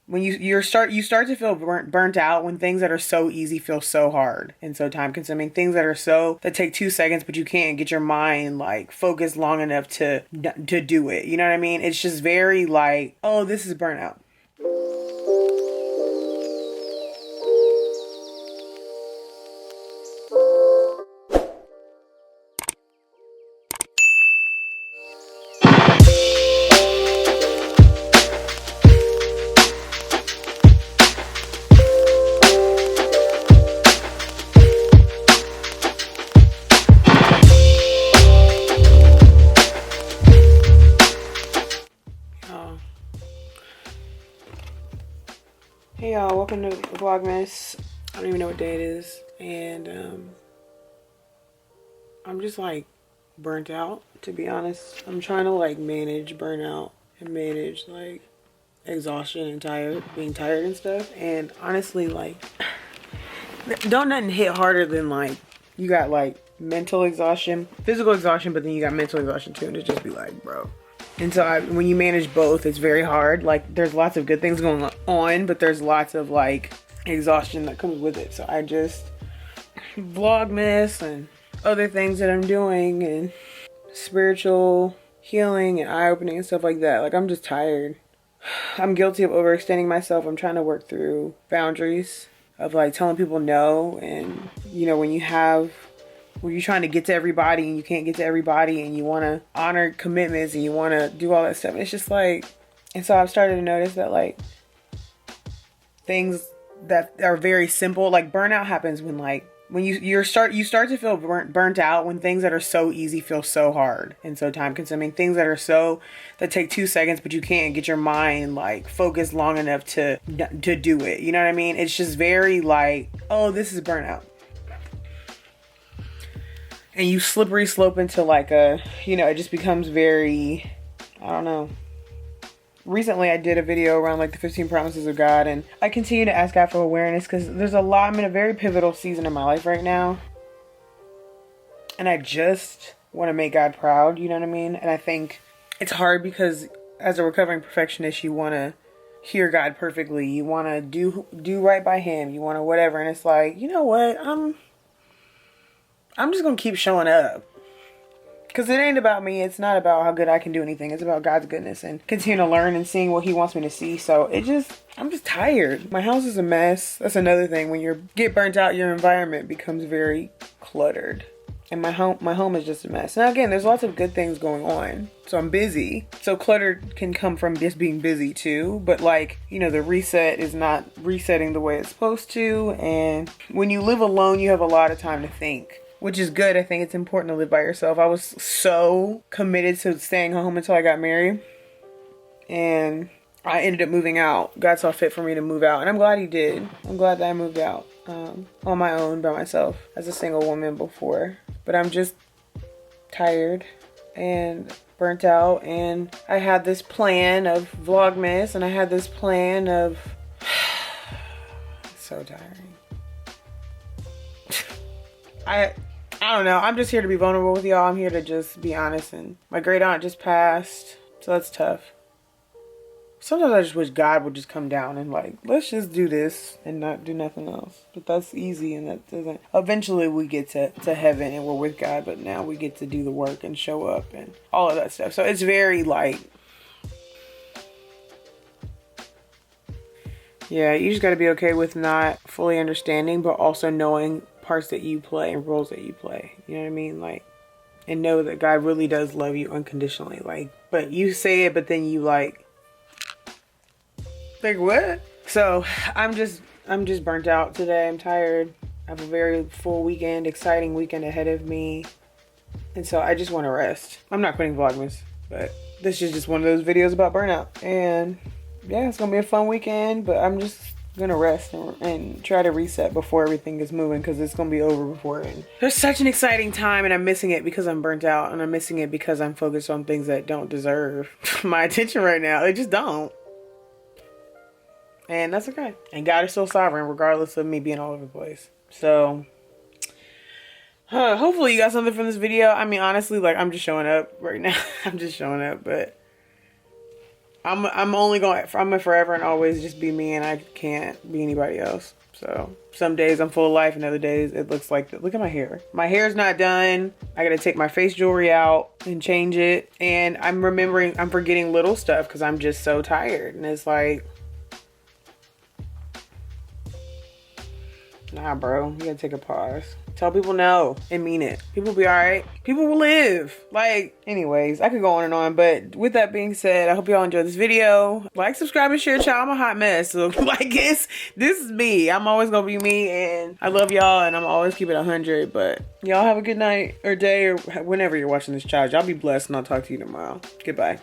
when you start to feel burnt out when things that are so easy feel so hard and so time consuming. Things that take 2 seconds, but you can't get your mind like focused long enough to do it. You know what I mean? It's just very like, oh, this is burnout. Oh. Hey y'all, welcome to VLOGMAS. I don't even know what day it is, and I'm just like burnt out, to be honest. I'm trying to like manage burnout and manage like exhaustion and being tired and stuff. And honestly, like, don't nothing hit harder than like you got like mental exhaustion, physical exhaustion, but then you got mental exhaustion too, and it just be like, bro. And so when you manage both, it's very hard. Like, there's lots of good things going on, but there's lots of like exhaustion that comes with it. So I just vlogmas and other things that I'm doing and spiritual healing and eye-opening and stuff like that. Like, I'm just tired. I'm guilty of overextending myself. I'm trying to work through boundaries of like telling people no. And you know, when you're trying to get to everybody and you can't get to everybody, and you want to honor commitments and you want to do all that stuff, it's just like, and so I've started to notice that like things that are very simple, like burnout happens when like when you start to feel burnt out when things that are so easy feel so hard and so time consuming. Things that take 2 seconds, but you can't get your mind like focused long enough to do it. You know what I mean? It's just very like, oh, this is burnout. And you slippery slope into like it just becomes very, I don't know. Recently I did a video around like the 15 promises of God, and I continue to ask God for awareness because there's a lot. I'm in a very pivotal season in my life right now, and I just want to make God proud, you know what I mean? And I think it's hard because as a recovering perfectionist, you want to hear God perfectly. You want to do right by him. You want to whatever. And it's like, you know what? I'm just going to keep showing up. Because it ain't about me. It's not about how good I can do anything. It's about God's goodness and continue to learn and seeing what he wants me to see. So I'm just tired. My house is a mess. That's another thing. When you get burnt out, your environment becomes very cluttered. And my home is just a mess. Now again, there's lots of good things going on. So I'm busy. So clutter can come from just being busy too. But like, the reset is not resetting the way it's supposed to. And when you live alone, you have a lot of time to think, which is good. I think it's important to live by yourself. I was so committed to staying home until I got married, and I ended up moving out. God saw fit for me to move out, and I'm glad he did. I'm glad that I moved out on my own by myself as a single woman before. But I'm just tired and burnt out, and I had this plan of Vlogmas, and I had this plan of it's so tiring. I don't know. I'm just here to be vulnerable with y'all. I'm here to just be honest. And my great aunt just passed, so that's tough. Sometimes I just wish God would just come down and like, let's just do this and not do nothing else. But that's easy, and that doesn't. Eventually we get to heaven and we're with God, but now we get to do the work and show up and all of that stuff. So it's very like, yeah, you just got to be okay with not fully understanding, but also knowing parts that you play and roles that you play. You know what I mean? Like, and know that God really does love you unconditionally. Like, but you say it, but then you like what? So I'm just burnt out today. I'm tired. I have a very full weekend, exciting weekend ahead of me. And so I just want to rest. I'm not quitting Vlogmas, but this is just one of those videos about burnout. And yeah, it's going to be a fun weekend, but I'm just going to rest and try to reset before everything gets moving, because it's going to be over before it. There's such an exciting time, and I'm missing it because I'm burnt out, and I'm missing it because I'm focused on things that don't deserve my attention right now. They just don't. And that's okay. And God is still sovereign regardless of me being all over the place. So hopefully you got something from this video. I mean, honestly, like, I'm just showing up right now. I'm just showing up, but I'm only going, I'm gonna forever and always just be me, and I can't be anybody else. So some days I'm full of life, and other days it looks like, look at my hair. My hair's not done. I gotta take my face jewelry out and change it. And I'm forgetting little stuff because I'm just so tired. And it's like, nah, bro, you gotta take a pause. Tell people no and mean it. People will be all right. People will live. Like, anyways, I could go on and on, but with that being said, I hope y'all enjoyed this video. Like, subscribe, and share, child. I'm a hot mess. So, like, this is me. I'm always gonna be me, and I love y'all, and I'm always keep it 100. But y'all have a good night or day or whenever you're watching this, child. Y'all be blessed, and I'll talk to you tomorrow. Goodbye.